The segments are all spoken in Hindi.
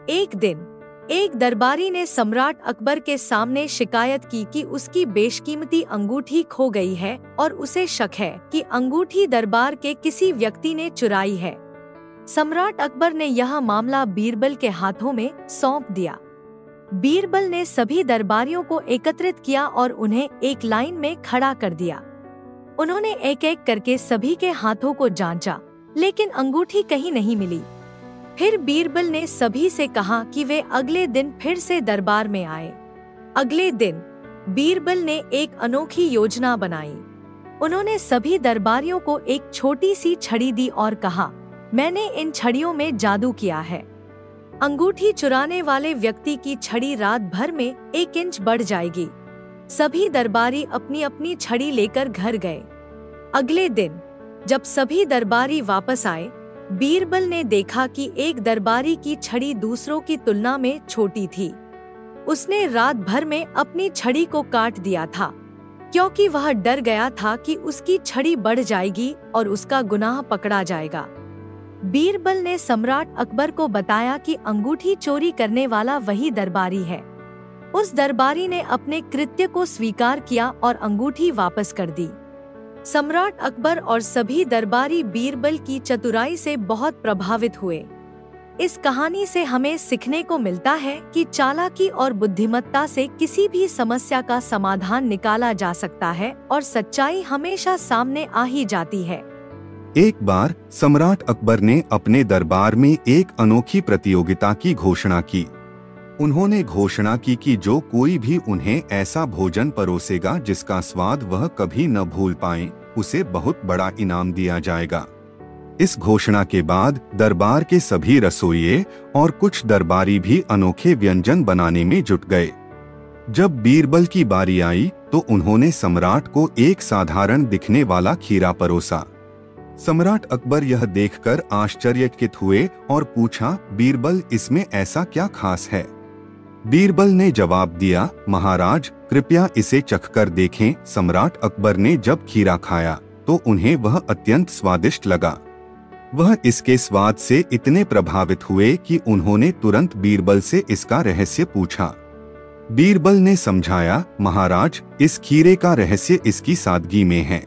एक दिन एक दरबारी ने सम्राट अकबर के सामने शिकायत की कि उसकी बेशकीमती अंगूठी खो गई है और उसे शक है कि अंगूठी दरबार के किसी व्यक्ति ने चुराई है। सम्राट अकबर ने यह मामला बीरबल के हाथों में सौंप दिया। बीरबल ने सभी दरबारियों को एकत्रित किया और उन्हें एक लाइन में खड़ा कर दिया। उन्होंने एक एक करके सभी के हाथों को जांचा, लेकिन अंगूठी कहीं नहीं मिली। फिर बीरबल ने सभी से कहा कि वे अगले दिन फिर से दरबार में आए। अगले दिन बीरबल ने एक अनोखी योजना बनाई। उन्होंने सभी दरबारियों को एक छोटी सी छड़ी दी और कहा, मैंने इन छड़ियों में जादू किया है। अंगूठी चुराने वाले व्यक्ति की छड़ी रात भर में 1 इंच बढ़ जाएगी। सभी दरबारी अपनी अपनी छड़ी लेकर घर गए। अगले दिन जब सभी दरबारी वापस आए, बीरबल ने देखा कि एक दरबारी की छड़ी दूसरों की तुलना में छोटी थी। उसने रात भर में अपनी छड़ी को काट दिया था, क्योंकि वह डर गया था कि उसकी छड़ी बढ़ जाएगी और उसका गुनाह पकड़ा जाएगा। बीरबल ने सम्राट अकबर को बताया कि अंगूठी चोरी करने वाला वही दरबारी है। उस दरबारी ने अपने कृत्य को स्वीकार किया और अंगूठी वापस कर दी। सम्राट अकबर और सभी दरबारी बीरबल की चतुराई से बहुत प्रभावित हुए। इस कहानी से हमें सीखने को मिलता है कि चालाकी और बुद्धिमत्ता से किसी भी समस्या का समाधान निकाला जा सकता है और सच्चाई हमेशा सामने आ ही जाती है। एक बार सम्राट अकबर ने अपने दरबार में एक अनोखी प्रतियोगिता की घोषणा की। उन्होंने घोषणा की कि जो कोई भी उन्हें ऐसा भोजन परोसेगा जिसका स्वाद वह कभी न भूल पाएं, उसे बहुत बड़ा इनाम दिया जाएगा। इस घोषणा के बाद दरबार के सभी रसोइये और कुछ दरबारी भी अनोखे व्यंजन बनाने में जुट गए। जब बीरबल की बारी आई तो उन्होंने सम्राट को एक साधारण दिखने वाला खीरा परोसा। सम्राट अकबर यह देखकर आश्चर्यचकित हुए और पूछा, बीरबल, इसमें ऐसा क्या खास है? बीरबल ने जवाब दिया, महाराज, कृपया इसे चखकर देखें। सम्राट अकबर ने जब खीरा खाया तो उन्हें वह अत्यंत स्वादिष्ट लगा। वह इसके स्वाद से इतने प्रभावित हुए कि उन्होंने तुरंत बीरबल से इसका रहस्य पूछा। बीरबल ने समझाया, महाराज, इस खीरे का रहस्य इसकी सादगी में है।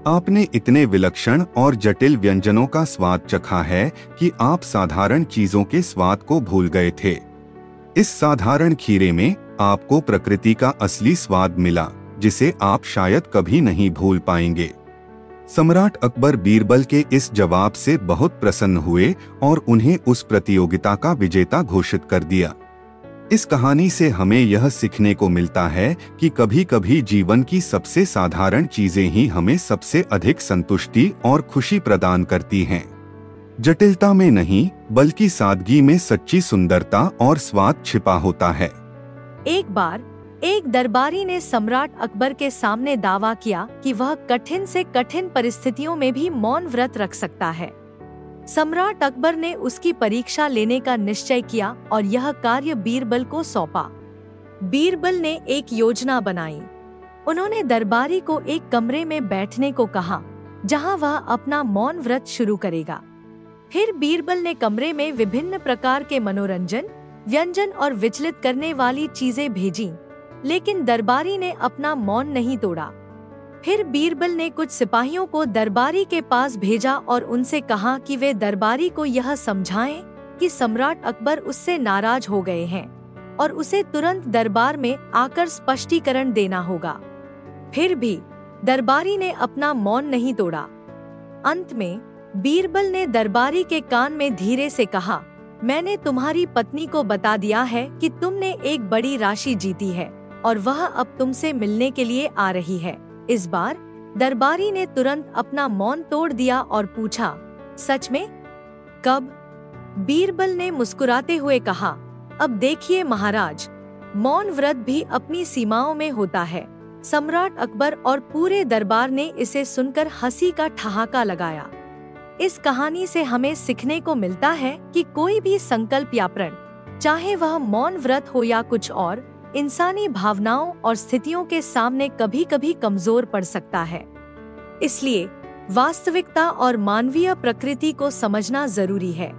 आपने इतने विलक्षण और जटिल व्यंजनों का स्वाद चखा है कि आप साधारण चीजों के स्वाद को भूल गए थे। इस साधारण खीरे में आपको प्रकृति का असली स्वाद मिला, जिसे आप शायद कभी नहीं भूल पाएंगे। सम्राट अकबर बीरबल के इस जवाब से बहुत प्रसन्न हुए और उन्हें उस प्रतियोगिता का विजेता घोषित कर दिया। इस कहानी से हमें यह सीखने को मिलता है कि कभी कभी जीवन की सबसे साधारण चीजें ही हमें सबसे अधिक संतुष्टि और खुशी प्रदान करती हैं। जटिलता में नहीं, बल्कि सादगी में सच्ची सुंदरता और स्वाद छिपा होता है। एक बार एक दरबारी ने सम्राट अकबर के सामने दावा किया कि वह कठिन से कठिन परिस्थितियों में भी मौन व्रत रख सकता है। सम्राट अकबर ने उसकी परीक्षा लेने का निश्चय किया और यह कार्य बीरबल को सौंपा। बीरबल ने एक योजना बनाई। उन्होंने दरबारी को एक कमरे में बैठने को कहा, जहां वह अपना मौन व्रत शुरू करेगा। फिर बीरबल ने कमरे में विभिन्न प्रकार के मनोरंजन, व्यंजन और विचलित करने वाली चीजें भेजीं, लेकिन दरबारी ने अपना मौन नहीं तोड़ा। फिर बीरबल ने कुछ सिपाहियों को दरबारी के पास भेजा और उनसे कहा कि वे दरबारी को यह समझाएं कि सम्राट अकबर उससे नाराज हो गए हैं और उसे तुरंत दरबार में आकर स्पष्टीकरण देना होगा। फिर भी दरबारी ने अपना मौन नहीं तोड़ा। अंत में बीरबल ने दरबारी के कान में धीरे से कहा, मैंने तुम्हारी पत्नी को बता दिया है कि तुमने एक बड़ी राशि जीती है और वह अब तुमसे मिलने के लिए आ रही है। इस बार दरबारी ने तुरंत अपना मौन तोड़ दिया और पूछा, सच में? कब? बीरबल ने मुस्कुराते हुए कहा, अब देखिए महाराज, मौन व्रत भी अपनी सीमाओं में होता है। सम्राट अकबर और पूरे दरबार ने इसे सुनकर हंसी का ठहाका लगाया। इस कहानी से हमें सीखने को मिलता है कि कोई भी संकल्प या प्रण, चाहे वह मौन व्रत हो या कुछ और, इंसानी भावनाओं और स्थितियों के सामने कभी कभी कमजोर पड़ सकता है। इसलिए वास्तविकता और मानवीय प्रकृति को समझना जरूरी है।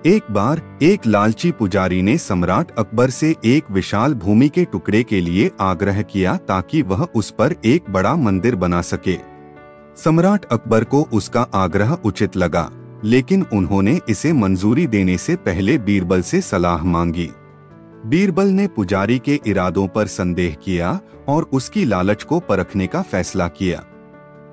एक बार एक लालची पुजारी ने सम्राट अकबर से एक विशाल भूमि के टुकड़े के लिए आग्रह किया ताकि वह उस पर एक बड़ा मंदिर बना सके। सम्राट अकबर को उसका आग्रह उचित लगा, लेकिन उन्होंने इसे मंजूरी देने से पहले बीरबल से सलाह मांगी। बीरबल ने पुजारी के इरादों पर संदेह किया और उसकी लालच को परखने का फैसला किया।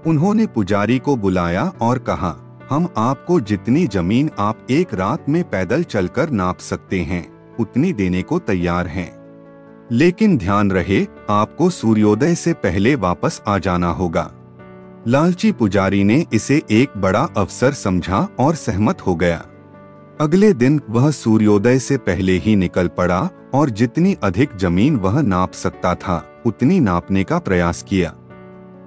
उन्होंने पुजारी को बुलाया और कहा, हम आपको जितनी जमीन आप एक रात में पैदल चलकर नाप सकते हैं उतनी देने को तैयार हैं। लेकिन ध्यान रहे, आपको सूर्योदय से पहले वापस आ जाना होगा। लालची पुजारी ने इसे एक बड़ा अवसर समझा और सहमत हो गया। अगले दिन वह सूर्योदय से पहले ही निकल पड़ा और जितनी अधिक जमीन वह नाप सकता था उतनी नापने का प्रयास किया।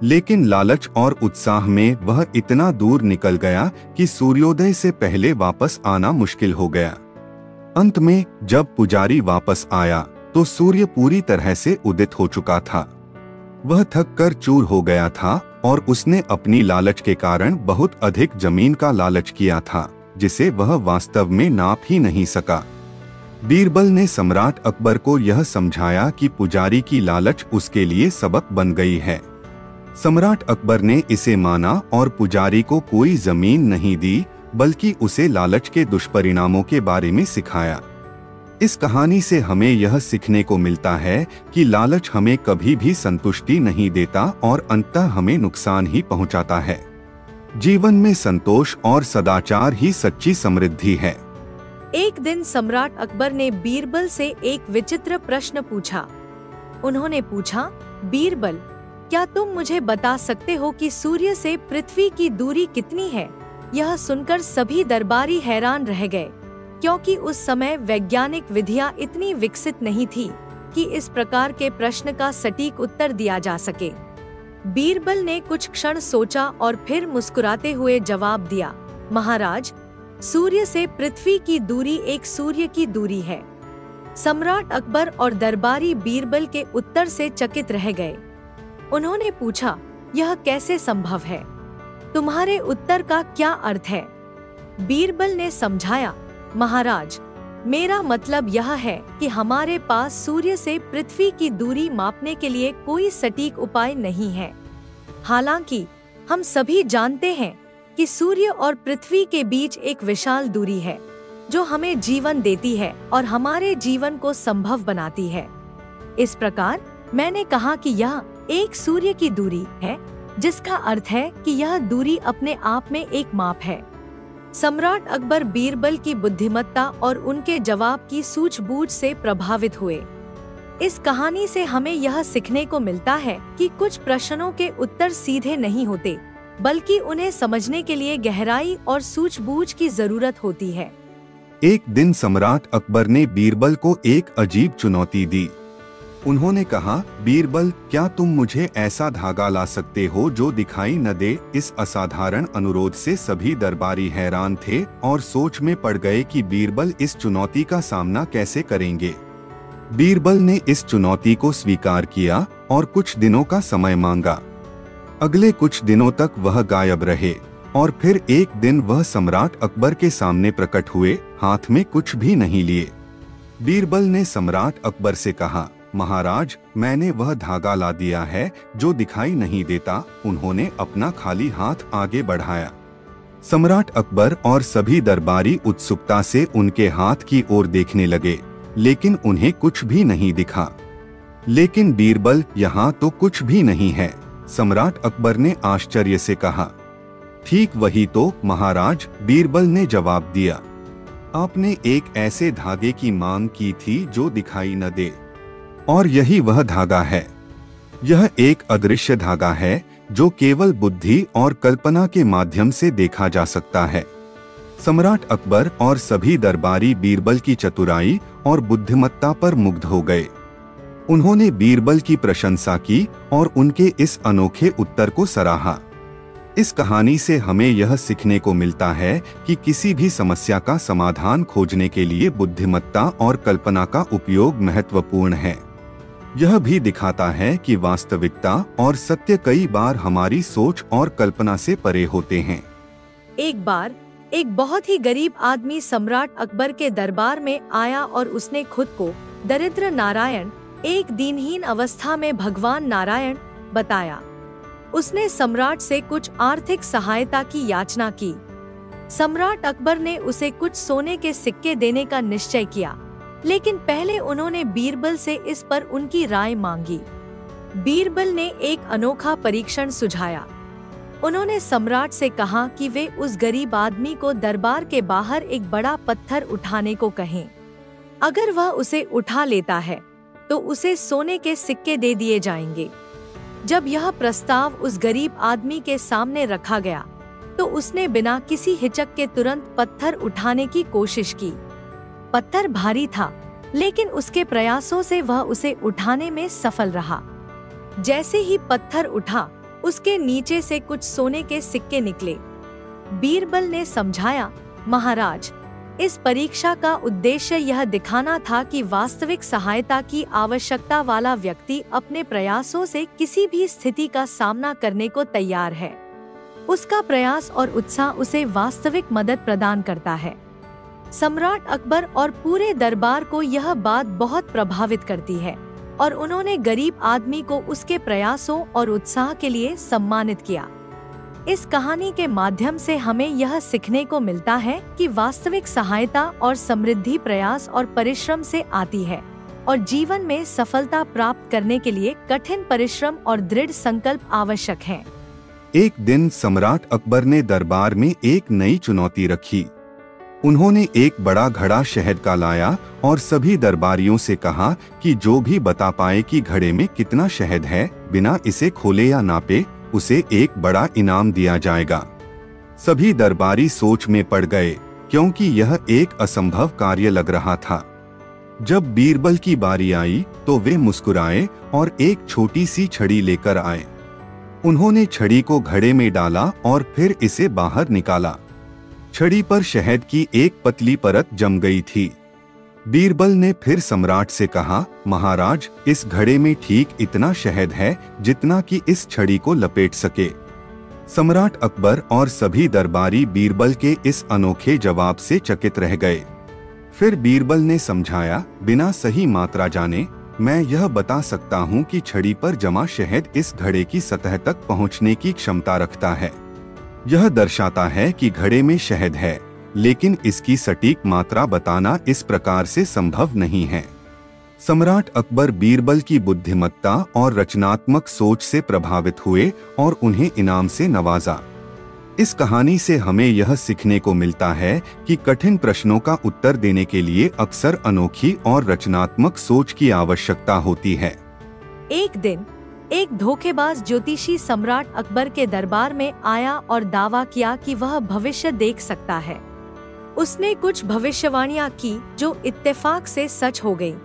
लेकिन लालच और उत्साह में वह इतना दूर निकल गया कि सूर्योदय से पहले वापस आना मुश्किल हो गया। अंत में जब पुजारी वापस आया तो सूर्य पूरी तरह से उदित हो चुका था। वह थक कर चूर हो गया था और उसने अपनी लालच के कारण बहुत अधिक जमीन का लालच किया था जिसे वह वास्तव में नाप ही नहीं सका। बीरबल ने सम्राट अकबर को यह समझाया कि पुजारी की लालच उसके लिए सबक बन गई है। सम्राट अकबर ने इसे माना और पुजारी को कोई जमीन नहीं दी, बल्कि उसे लालच के दुष्परिणामों के बारे में सिखाया। इस कहानी से हमें यह सीखने को मिलता है कि लालच हमें कभी भी संतुष्टि नहीं देता और अंततः हमें नुकसान ही पहुंचाता है। जीवन में संतोष और सदाचार ही सच्ची समृद्धि है। एक दिन सम्राट अकबर ने बीरबल से एक विचित्र प्रश्न पूछा। उन्होंने पूछा, बीरबल, क्या तुम मुझे बता सकते हो कि सूर्य से पृथ्वी की दूरी कितनी है? यह सुनकर सभी दरबारी हैरान रह गए, क्योंकि उस समय वैज्ञानिक विधियां इतनी विकसित नहीं थी कि इस प्रकार के प्रश्न का सटीक उत्तर दिया जा सके। बीरबल ने कुछ क्षण सोचा और फिर मुस्कुराते हुए जवाब दिया, महाराज, सूर्य से पृथ्वी की दूरी एक सूर्य की दूरी है। सम्राट अकबर और दरबारी बीरबल के उत्तर से चकित रह गए। उन्होंने पूछा, यह कैसे संभव है? तुम्हारे उत्तर का क्या अर्थ है? बीरबल ने समझाया, महाराज, मेरा मतलब यह है कि हमारे पास सूर्य से पृथ्वी की दूरी मापने के लिए कोई सटीक उपाय नहीं है। हालांकि हम सभी जानते हैं कि सूर्य और पृथ्वी के बीच एक विशाल दूरी है जो हमें जीवन देती है और हमारे जीवन को संभव बनाती है। इस प्रकार मैंने कहा कि यह एक सूर्य की दूरी है, जिसका अर्थ है कि यह दूरी अपने आप में एक माप है। सम्राट अकबर बीरबल की बुद्धिमत्ता और उनके जवाब की सूझबूझ से प्रभावित हुए। इस कहानी से हमें यह सीखने को मिलता है कि कुछ प्रश्नों के उत्तर सीधे नहीं होते, बल्कि उन्हें समझने के लिए गहराई और सूझबूझ की जरूरत होती है। एक दिन सम्राट अकबर ने बीरबल को एक अजीब चुनौती दी। उन्होंने कहा, बीरबल, क्या तुम मुझे ऐसा धागा ला सकते हो जो दिखाई न दे? इस असाधारण अनुरोध से सभी दरबारी हैरान थे और सोच में पड़ गए कि बीरबल इस चुनौती का सामना कैसे करेंगे। बीरबल ने इस चुनौती को स्वीकार किया और कुछ दिनों का समय मांगा। अगले कुछ दिनों तक वह गायब रहे और फिर एक दिन वह सम्राट अकबर के सामने प्रकट हुए, हाथ में कुछ भी नहीं लिए। बीरबल ने सम्राट अकबर से कहा, महाराज, मैंने वह धागा ला दिया है जो दिखाई नहीं देता। उन्होंने अपना खाली हाथ आगे बढ़ाया। सम्राट अकबर और सभी दरबारी उत्सुकता से उनके हाथ की ओर देखने लगे, लेकिन उन्हें कुछ भी नहीं दिखा। लेकिन बीरबल, यहाँ तो कुछ भी नहीं है। सम्राट अकबर ने आश्चर्य से कहा। ठीक वही तो महाराज, बीरबल ने जवाब दिया। आपने एक ऐसे धागे की मांग की थी जो दिखाई न दे, और यही वह धागा है। यह एक अदृश्य धागा है जो केवल बुद्धि और कल्पना के माध्यम से देखा जा सकता है। सम्राट अकबर और सभी दरबारी बीरबल की चतुराई और बुद्धिमत्ता पर मुग्ध हो गए। उन्होंने बीरबल की प्रशंसा की और उनके इस अनोखे उत्तर को सराहा। इस कहानी से हमें यह सीखने को मिलता है कि किसी भी समस्या का समाधान खोजने के लिए बुद्धिमत्ता और कल्पना का उपयोग महत्वपूर्ण है। यह भी दिखाता है कि वास्तविकता और सत्य कई बार हमारी सोच और कल्पना से परे होते हैं। एक बार एक बहुत ही गरीब आदमी सम्राट अकबर के दरबार में आया और उसने खुद को दरिद्र नारायण, एक दीनहीन अवस्था में भगवान नारायण बताया। उसने सम्राट से कुछ आर्थिक सहायता की याचना की। सम्राट अकबर ने उसे कुछ सोने के सिक्के देने का निश्चय किया, लेकिन पहले उन्होंने बीरबल से इस पर उनकी राय मांगी। बीरबल ने एक अनोखा परीक्षण सुझाया। उन्होंने सम्राट से कहा कि वे उस गरीब आदमी को दरबार के बाहर एक बड़ा पत्थर उठाने को कहें। अगर वह उसे उठा लेता है तो उसे सोने के सिक्के दे दिए जाएंगे। जब यह प्रस्ताव उस गरीब आदमी के सामने रखा गया तो उसने बिना किसी हिचक के तुरंत पत्थर उठाने की कोशिश की। पत्थर भारी था, लेकिन उसके प्रयासों से वह उसे उठाने में सफल रहा। जैसे ही पत्थर उठा, उसके नीचे से कुछ सोने के सिक्के निकले। बीरबल ने समझाया, महाराज, इस परीक्षा का उद्देश्य यह दिखाना था कि वास्तविक सहायता की आवश्यकता वाला व्यक्ति अपने प्रयासों से किसी भी स्थिति का सामना करने को तैयार है। उसका प्रयास और उत्साह उसे वास्तविक मदद प्रदान करता है। सम्राट अकबर और पूरे दरबार को यह बात बहुत प्रभावित करती है और उन्होंने गरीब आदमी को उसके प्रयासों और उत्साह के लिए सम्मानित किया। इस कहानी के माध्यम से हमें यह सीखने को मिलता है कि वास्तविक सहायता और समृद्धि प्रयास और परिश्रम से आती है और जीवन में सफलता प्राप्त करने के लिए कठिन परिश्रम और दृढ़ संकल्प आवश्यक है। एक दिन सम्राट अकबर ने दरबार में एक नई चुनौती रखी। उन्होंने एक बड़ा घड़ा शहद का लाया और सभी दरबारियों से कहा कि जो भी बता पाए कि घड़े में कितना शहद है, बिना इसे खोले या नापे, उसे एक बड़ा इनाम दिया जाएगा। सभी दरबारी सोच में पड़ गए, क्योंकि यह एक असंभव कार्य लग रहा था। जब बीरबल की बारी आई तो वे मुस्कुराए और एक छोटी सी छड़ी लेकर आए। उन्होंने छड़ी को घड़े में डाला और फिर इसे बाहर निकाला। छड़ी पर शहद की एक पतली परत जम गई थी। बीरबल ने फिर सम्राट से कहा, महाराज, इस घड़े में ठीक इतना शहद है जितना कि इस छड़ी को लपेट सके। सम्राट अकबर और सभी दरबारी बीरबल के इस अनोखे जवाब से चकित रह गए। फिर बीरबल ने समझाया, बिना सही मात्रा जाने मैं यह बता सकता हूँ कि छड़ी पर जमा शहद इस घड़े की सतह तक पहुँचने की क्षमता रखता है। यह दर्शाता है कि घड़े में शहद है, लेकिन इसकी सटीक मात्रा बताना इस प्रकार से संभव नहीं है। सम्राट अकबर बीरबल की बुद्धिमत्ता और रचनात्मक सोच से प्रभावित हुए और उन्हें इनाम से नवाजा। इस कहानी से हमें यह सीखने को मिलता है कि कठिन प्रश्नों का उत्तर देने के लिए अक्सर अनोखी और रचनात्मक सोच की आवश्यकता होती है। एक दिन एक धोखेबाज ज्योतिषी सम्राट अकबर के दरबार में आया और दावा किया कि वह भविष्य देख सकता है। उसने कुछ भविष्यवाणियां की जो इत्तेफाक से सच हो गईं,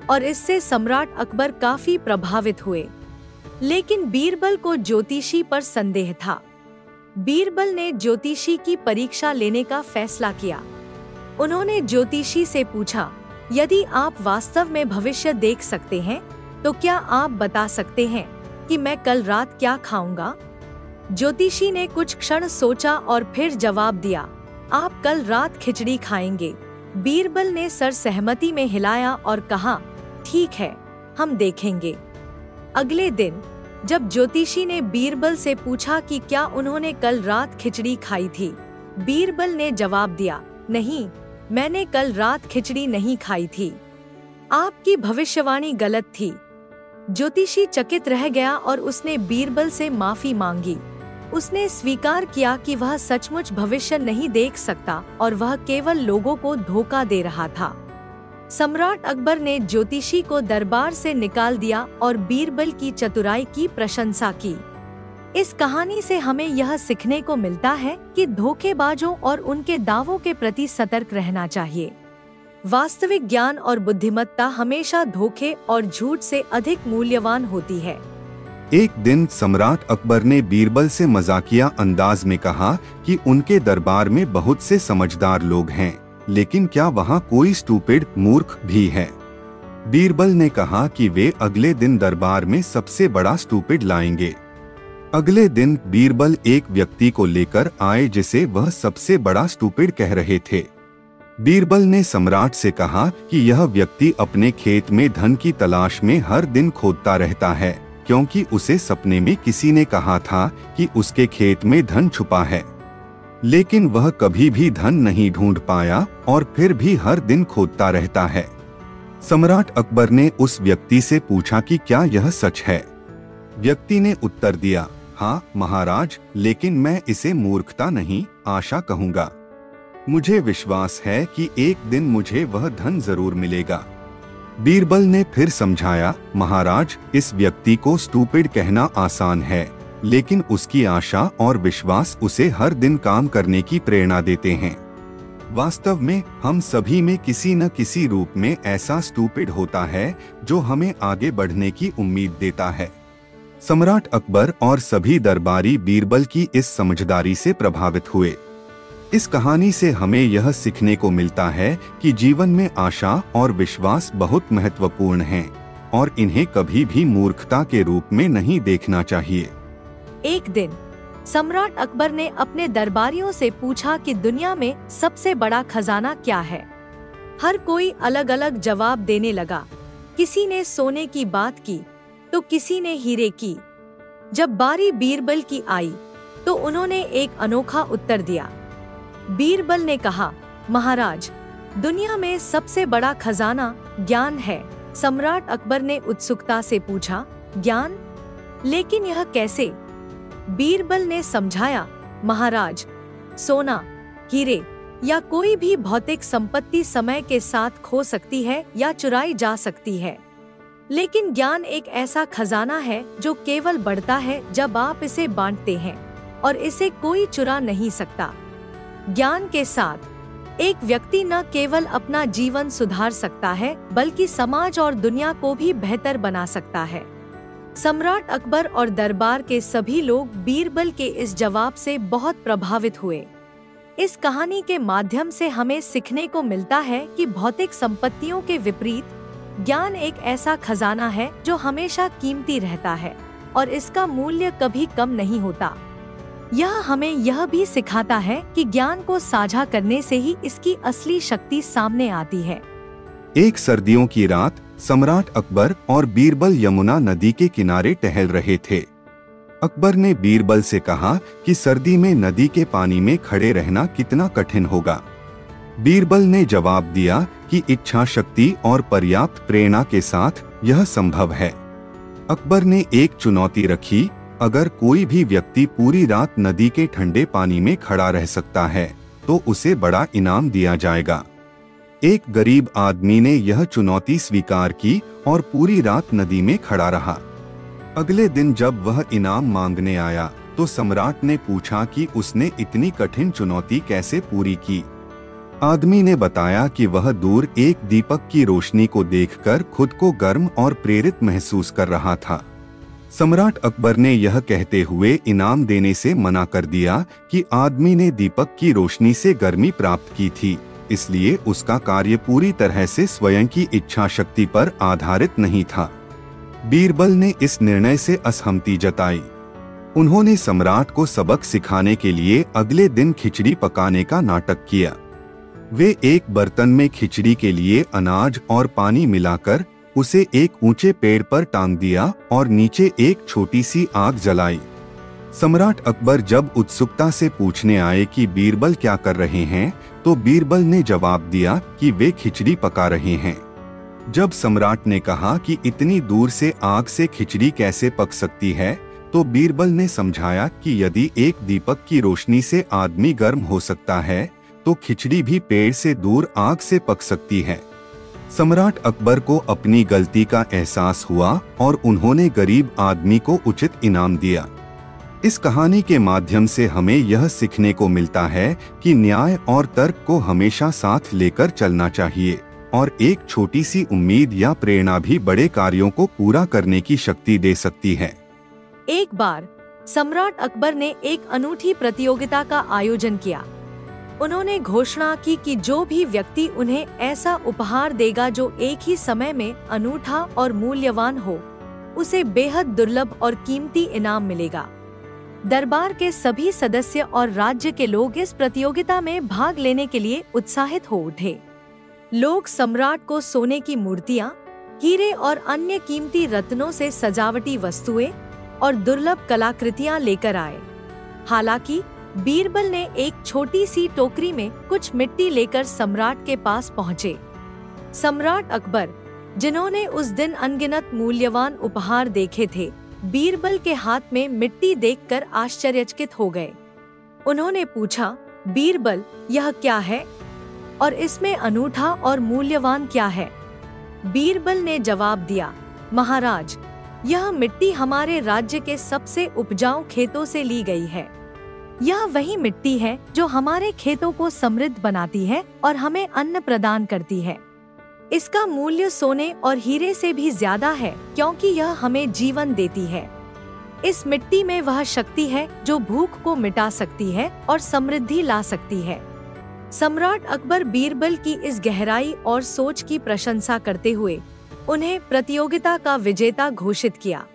और इससे सम्राट अकबर काफी प्रभावित हुए। लेकिन बीरबल को ज्योतिषी पर संदेह था। बीरबल ने ज्योतिषी की परीक्षा लेने का फैसला किया। उन्होंने ज्योतिषी से पूछा, यदि आप वास्तव में भविष्य देख सकते हैं तो क्या आप बता सकते हैं कि मैं कल रात क्या खाऊंगा? ज्योतिषी ने कुछ क्षण सोचा और फिर जवाब दिया, आप कल रात खिचड़ी खाएंगे। बीरबल ने सर सहमति में हिलाया और कहा, ठीक है, हम देखेंगे। अगले दिन जब ज्योतिषी ने बीरबल से पूछा कि क्या उन्होंने कल रात खिचड़ी खाई थी, बीरबल ने जवाब दिया, नहीं, मैंने कल रात खिचड़ी नहीं खाई थी। आपकी भविष्यवाणी गलत थी। ज्योतिषी चकित रह गया और उसने बीरबल से माफी मांगी। उसने स्वीकार किया कि वह सचमुच भविष्य नहीं देख सकता और वह केवल लोगों को धोखा दे रहा था। सम्राट अकबर ने ज्योतिषी को दरबार से निकाल दिया और बीरबल की चतुराई की प्रशंसा की। इस कहानी से हमें यह सीखने को मिलता है कि धोखेबाजों और उनके दावों के प्रति सतर्क रहना चाहिए। वास्तविक ज्ञान और बुद्धिमत्ता हमेशा धोखे और झूठ से अधिक मूल्यवान होती है। एक दिन सम्राट अकबर ने बीरबल से मजाकिया अंदाज में कहा कि उनके दरबार में बहुत से समझदार लोग हैं, लेकिन क्या वहाँ कोई स्टूपिड मूर्ख भी है? बीरबल ने कहा कि वे अगले दिन दरबार में सबसे बड़ा स्टूपिड लाएंगे। अगले दिन बीरबल एक व्यक्ति को लेकर आए जिसे वह सबसे बड़ा स्टूपिड कह रहे थे। बीरबल ने सम्राट से कहा कि यह व्यक्ति अपने खेत में धन की तलाश में हर दिन खोदता रहता है, क्योंकि उसे सपने में किसी ने कहा था कि उसके खेत में धन छुपा है। लेकिन वह कभी भी धन नहीं ढूंढ पाया और फिर भी हर दिन खोदता रहता है। सम्राट अकबर ने उस व्यक्ति से पूछा कि क्या यह सच है। व्यक्ति ने उत्तर दिया, हाँ महाराज, लेकिन मैं इसे मूर्खता नहीं, आशा कहूँगा। मुझे विश्वास है कि एक दिन मुझे वह धन जरूर मिलेगा। बीरबल ने फिर समझाया, महाराज, इस व्यक्ति को स्टूपिड कहना आसान है, लेकिन उसकी आशा और विश्वास उसे हर दिन काम करने की प्रेरणा देते हैं। वास्तव में हम सभी में किसी न किसी रूप में ऐसा स्टूपिड होता है जो हमें आगे बढ़ने की उम्मीद देता है। सम्राट अकबर और सभी दरबारी बीरबल की इस समझदारी से प्रभावित हुए। इस कहानी से हमें यह सीखने को मिलता है कि जीवन में आशा और विश्वास बहुत महत्वपूर्ण हैं और इन्हें कभी भी मूर्खता के रूप में नहीं देखना चाहिए। एक दिन सम्राट अकबर ने अपने दरबारियों से पूछा कि दुनिया में सबसे बड़ा खजाना क्या है। हर कोई अलग अलग जवाब देने लगा। किसी ने सोने की बात की तो किसी ने हीरे की। जब बारी बीरबल की आई तो उन्होंने एक अनोखा उत्तर दिया। बीरबल ने कहा, महाराज, दुनिया में सबसे बड़ा खजाना ज्ञान है। सम्राट अकबर ने उत्सुकता से पूछा, ज्ञान? लेकिन यह कैसे? बीरबल ने समझाया, महाराज, सोना, हीरे या कोई भी भौतिक संपत्ति समय के साथ खो सकती है या चुराई जा सकती है, लेकिन ज्ञान एक ऐसा खजाना है जो केवल बढ़ता है जब आप इसे बांटते हैं, और इसे कोई चुरा नहीं सकता। ज्ञान के साथ एक व्यक्ति न केवल अपना जीवन सुधार सकता है, बल्कि समाज और दुनिया को भी बेहतर बना सकता है। सम्राट अकबर और दरबार के सभी लोग बीरबल के इस जवाब से बहुत प्रभावित हुए। इस कहानी के माध्यम से हमें सीखने को मिलता है कि भौतिक संपत्तियों के विपरीत ज्ञान एक ऐसा खजाना है जो हमेशा कीमती रहता है और इसका मूल्य कभी कम नहीं होता। यह हमें यह भी सिखाता है कि ज्ञान को साझा करने से ही इसकी असली शक्ति सामने आती है। एक सर्दियों की रात सम्राट अकबर और बीरबल यमुना नदी के किनारे टहल रहे थे। अकबर ने बीरबल से कहा कि सर्दी में नदी के पानी में खड़े रहना कितना कठिन होगा। बीरबल ने जवाब दिया कि इच्छा शक्ति और पर्याप्त प्रेरणा के साथ यह संभव है। अकबर ने एक चुनौती रखी, अगर कोई भी व्यक्ति पूरी रात नदी के ठंडे पानी में खड़ा रह सकता है तो उसे बड़ा इनाम दिया जाएगा। एक गरीब आदमी ने यह चुनौती स्वीकार की और पूरी रात नदी में खड़ा रहा। अगले दिन जब वह इनाम मांगने आया तो सम्राट ने पूछा कि उसने इतनी कठिन चुनौती कैसे पूरी की। आदमी ने बताया कि वह दूर एक दीपक की रोशनी को देखकर खुद को गर्म और प्रेरित महसूस कर रहा था। सम्राट अकबर ने यह कहते हुए इनाम देने से मना कर दिया कि आदमी ने दीपक की रोशनी से गर्मी प्राप्त की थी, इसलिए उसका कार्य पूरी तरह से स्वयं की इच्छा शक्ति पर आधारित नहीं था। बीरबल ने इस निर्णय से असहमति जताई। उन्होंने सम्राट को सबक सिखाने के लिए अगले दिन खिचड़ी पकाने का नाटक किया। वे एक बर्तन में खिचड़ी के लिए अनाज और पानी मिलाकर उसे एक ऊंचे पेड़ पर टांग दिया और नीचे एक छोटी सी आग जलाई। सम्राट अकबर जब उत्सुकता से पूछने आए कि बीरबल क्या कर रहे हैं, तो बीरबल ने जवाब दिया कि वे खिचड़ी पका रहे हैं। जब सम्राट ने कहा कि इतनी दूर से आग से खिचड़ी कैसे पक सकती है, तो बीरबल ने समझाया कि यदि एक दीपक की रोशनी से आदमी गर्म हो सकता है, तो खिचड़ी भी पेड़ से दूर आग से पक सकती है। सम्राट अकबर को अपनी गलती का एहसास हुआ और उन्होंने गरीब आदमी को उचित इनाम दिया। इस कहानी के माध्यम से हमें यह सीखने को मिलता है कि न्याय और तर्क को हमेशा साथ लेकर चलना चाहिए और एक छोटी सी उम्मीद या प्रेरणा भी बड़े कार्यों को पूरा करने की शक्ति दे सकती है। एक बार सम्राट अकबर ने एक अनूठी प्रतियोगिता का आयोजन किया। उन्होंने घोषणा की कि जो भी व्यक्ति उन्हें ऐसा उपहार देगा जो एक ही समय में अनूठा और मूल्यवान हो, उसे बेहद दुर्लभ और कीमती इनाम मिलेगा। दरबार के सभी सदस्य और राज्य के लोग इस प्रतियोगिता में भाग लेने के लिए उत्साहित हो उठे। लोग सम्राट को सोने की मूर्तियां, हीरे और अन्य कीमती रत्नों से सजावटी वस्तुएं और दुर्लभ कलाकृतियां लेकर आए। हालांकि बीरबल ने एक छोटी सी टोकरी में कुछ मिट्टी लेकर सम्राट के पास पहुंचे। सम्राट अकबर, जिन्होंने उस दिन अनगिनत मूल्यवान उपहार देखे थे, बीरबल के हाथ में मिट्टी देखकर आश्चर्यचकित हो गए। उन्होंने पूछा, बीरबल, यह क्या है और इसमें अनूठा और मूल्यवान क्या है? बीरबल ने जवाब दिया, महाराज, यह मिट्टी हमारे राज्य के सबसे उपजाऊ खेतों से ली गई है। यह वही मिट्टी है जो हमारे खेतों को समृद्ध बनाती है और हमें अन्न प्रदान करती है। इसका मूल्य सोने और हीरे से भी ज्यादा है, क्योंकि यह हमें जीवन देती है। इस मिट्टी में वह शक्ति है जो भूख को मिटा सकती है और समृद्धि ला सकती है। सम्राट अकबर बीरबल की इस गहराई और सोच की प्रशंसा करते हुए उन्हें प्रतियोगिता का विजेता घोषित किया।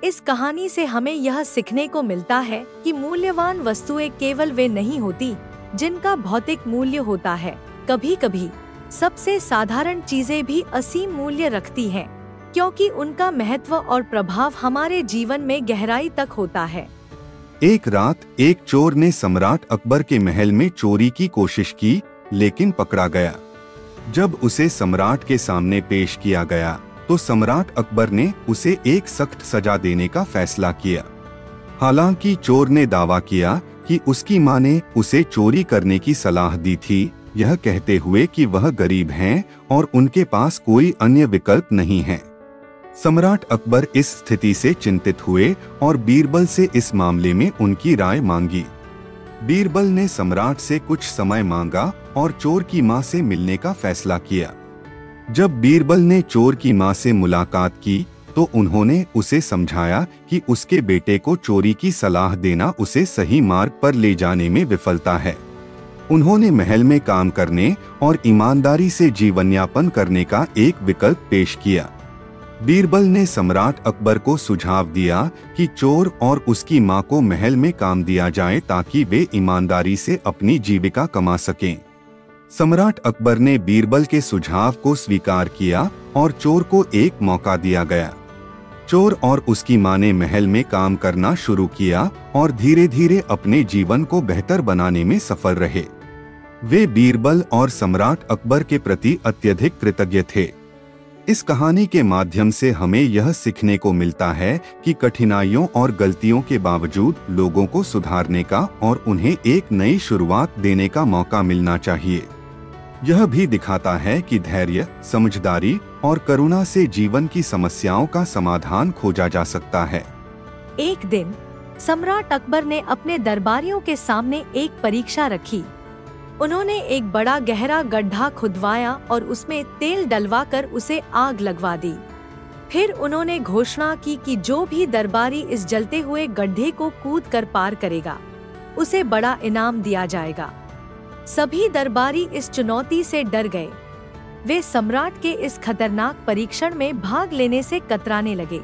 इस कहानी से हमें यह सीखने को मिलता है कि मूल्यवान वस्तुएं केवल वे नहीं होती जिनका भौतिक मूल्य होता है। कभी-कभी सबसे साधारण चीजें भी असीम मूल्य रखती हैं, क्योंकि उनका महत्व और प्रभाव हमारे जीवन में गहराई तक होता है। एक रात एक चोर ने सम्राट अकबर के महल में चोरी की कोशिश की, लेकिन पकड़ा गया। जब उसे सम्राट के सामने पेश किया गया तो सम्राट अकबर ने उसे एक सख्त सजा देने का फैसला किया। हालांकि चोर ने दावा किया कि उसकी मां ने उसे चोरी करने की सलाह दी थी, यह कहते हुए कि वह गरीब हैं और उनके पास कोई अन्य विकल्प नहीं है। सम्राट अकबर इस स्थिति से चिंतित हुए और बीरबल से इस मामले में उनकी राय मांगी। बीरबल ने सम्राट से कुछ समय मांगा और चोर की मां से मिलने का फैसला किया। जब बीरबल ने चोर की मां से मुलाकात की तो उन्होंने उसे समझाया कि उसके बेटे को चोरी की सलाह देना उसे सही मार्ग पर ले जाने में विफलता है। उन्होंने महल में काम करने और ईमानदारी से जीवन यापन करने का एक विकल्प पेश किया। बीरबल ने सम्राट अकबर को सुझाव दिया कि चोर और उसकी मां को महल में काम दिया जाए ताकि वे ईमानदारी से अपनी जीविका कमा सकें। सम्राट अकबर ने बीरबल के सुझाव को स्वीकार किया और चोर को एक मौका दिया गया। चोर और उसकी मां ने महल में काम करना शुरू किया और धीरे धीरे अपने जीवन को बेहतर बनाने में सफल रहे। वे बीरबल और सम्राट अकबर के प्रति अत्यधिक कृतज्ञ थे। इस कहानी के माध्यम से हमें यह सीखने को मिलता है कि कठिनाइयों और गलतियों के बावजूद लोगों को सुधारने का और उन्हें एक नई शुरुआत देने का मौका मिलना चाहिए। यह भी दिखाता है कि धैर्य, समझदारी और करुणा से जीवन की समस्याओं का समाधान खोजा जा सकता है। एक दिन सम्राट अकबर ने अपने दरबारियों के सामने एक परीक्षा रखी। उन्होंने एक बड़ा गहरा गड्ढा खुदवाया और उसमें तेल डलवाकर उसे आग लगवा दी। फिर उन्होंने घोषणा की कि जो भी दरबारी इस जलते हुए गड्ढे को कूद कर पार करेगा, उसे बड़ा इनाम दिया जाएगा। सभी दरबारी इस चुनौती से डर गए। वे सम्राट के इस खतरनाक परीक्षण में भाग लेने से कतराने लगे।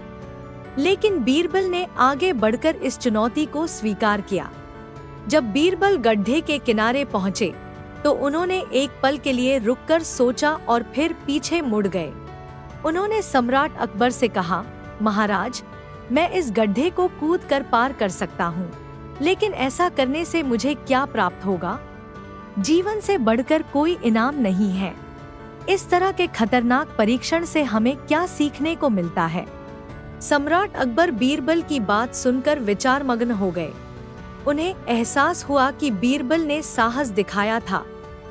लेकिन बीरबल ने आगे बढ़कर इस चुनौती को स्वीकार किया। जब बीरबल गड्ढे के किनारे पहुंचे तो उन्होंने एक पल के लिए रुककर सोचा और फिर पीछे मुड़ गए। उन्होंने सम्राट अकबर से कहा, महाराज, मैं इस गड्ढे को कूद कर पार कर सकता हूँ, लेकिन ऐसा करने से मुझे क्या प्राप्त होगा? जीवन से बढ़कर कोई इनाम नहीं है। इस तरह के खतरनाक परीक्षण से हमें क्या सीखने को मिलता है? सम्राट अकबर बीरबल की बात सुनकर विचारमग्न हो गए। उन्हें एहसास हुआ कि बीरबल ने साहस दिखाया था,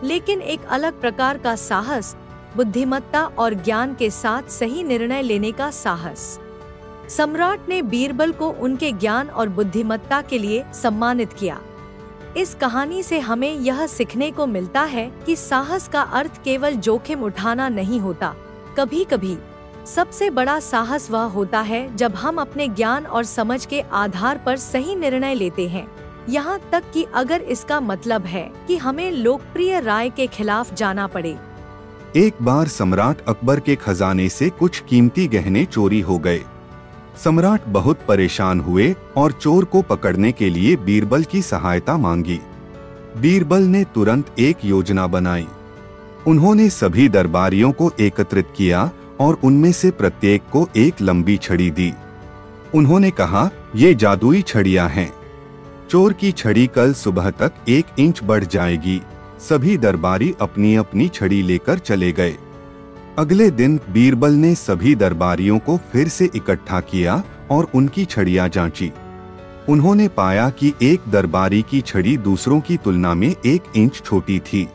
लेकिन एक अलग प्रकार का साहस, बुद्धिमत्ता और ज्ञान के साथ सही निर्णय लेने का साहस। सम्राट ने बीरबल को उनके ज्ञान और बुद्धिमत्ता के लिए सम्मानित किया। इस कहानी से हमें यह सीखने को मिलता है कि साहस का अर्थ केवल जोखिम उठाना नहीं होता। कभी-कभी सबसे बड़ा साहस वह होता है जब हम अपने ज्ञान और समझ के आधार पर सही निर्णय लेते हैं, यहाँ तक कि अगर इसका मतलब है कि हमें लोकप्रिय राय के खिलाफ जाना पड़े। एक बार सम्राट अकबर के खजाने से कुछ कीमती गहने चोरी हो गए। सम्राट बहुत परेशान हुए और चोर को पकड़ने के लिए बीरबल की सहायता मांगी। बीरबल ने तुरंत एक योजना बनाई। उन्होंने सभी दरबारियों को एकत्रित किया और उनमें से प्रत्येक को एक लंबी छड़ी दी। उन्होंने कहा, ये जादुई छड़ियां हैं। चोर की छड़ी कल सुबह तक 1 इंच बढ़ जाएगी। सभी दरबारी अपनी अपनी छड़ी लेकर चले गए। अगले दिन बीरबल ने सभी दरबारियों को फिर से इकट्ठा किया और उनकी छड़ियां जांची। उन्होंने पाया कि एक दरबारी की छड़ी दूसरों की तुलना में 1 इंच छोटी थी।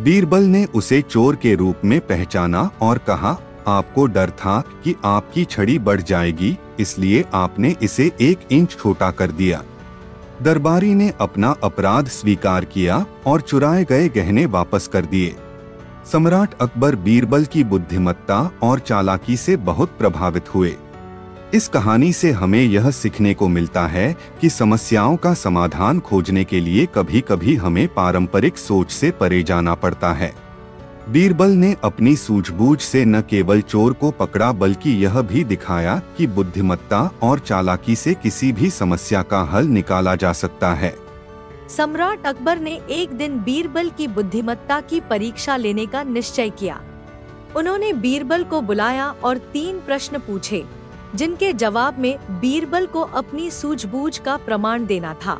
बीरबल ने उसे चोर के रूप में पहचाना और कहा, आपको डर था कि आपकी छड़ी बढ़ जाएगी, इसलिए आपने इसे 1 इंच छोटा कर दिया। दरबारी ने अपना अपराध स्वीकार किया और चुराए गए गहने वापस कर दिए। सम्राट अकबर बीरबल की बुद्धिमत्ता और चालाकी से बहुत प्रभावित हुए। इस कहानी से हमें यह सीखने को मिलता है कि समस्याओं का समाधान खोजने के लिए कभी-कभी हमें पारंपरिक सोच से परे जाना पड़ता है। बीरबल ने अपनी सूझबूझ से न केवल चोर को पकड़ा बल्कि यह भी दिखाया कि बुद्धिमत्ता और चालाकी से किसी भी समस्या का हल निकाला जा सकता है। सम्राट अकबर ने एक दिन बीरबल की बुद्धिमत्ता की परीक्षा लेने का निश्चय किया। उन्होंने बीरबल को बुलाया और 3 प्रश्न पूछे, जिनके जवाब में बीरबल को अपनी सूझबूझ का प्रमाण देना था।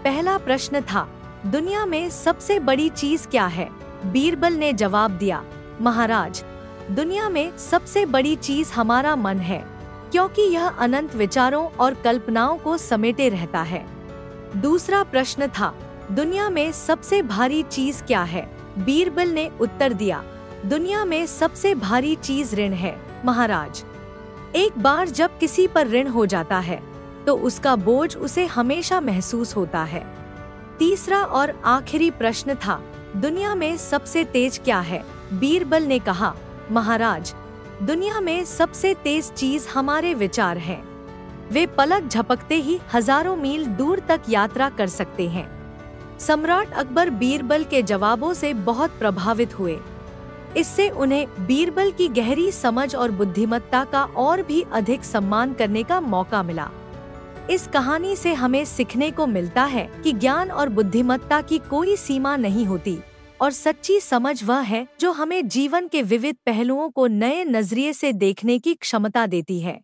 पहला प्रश्न था, दुनिया में सबसे बड़ी चीज क्या है? बीरबल ने जवाब दिया, महाराज, दुनिया में सबसे बड़ी चीज हमारा मन है, क्योंकि यह अनंत विचारों और कल्पनाओं को समेटे रहता है। दूसरा प्रश्न था, दुनिया में सबसे भारी चीज क्या है? बीरबल ने उत्तर दिया, दुनिया में सबसे भारी चीज ऋण है, महाराज। एक बार जब किसी पर ऋण हो जाता है तो उसका बोझ उसे हमेशा महसूस होता है। तीसरा और आखिरी प्रश्न था, दुनिया में सबसे तेज क्या है? बीरबल ने कहा, महाराज, दुनिया में सबसे तेज चीज हमारे विचार हैं। वे पलक झपकते ही हजारों मील दूर तक यात्रा कर सकते हैं। सम्राट अकबर बीरबल के जवाबों से बहुत प्रभावित हुए। इससे उन्हें बीरबल की गहरी समझ और बुद्धिमत्ता का और भी अधिक सम्मान करने का मौका मिला। इस कहानी से हमें सीखने को मिलता है कि ज्ञान और बुद्धिमत्ता की कोई सीमा नहीं होती और सच्ची समझ वह है जो हमें जीवन के विविध पहलुओं को नए नजरिए से देखने की क्षमता देती है।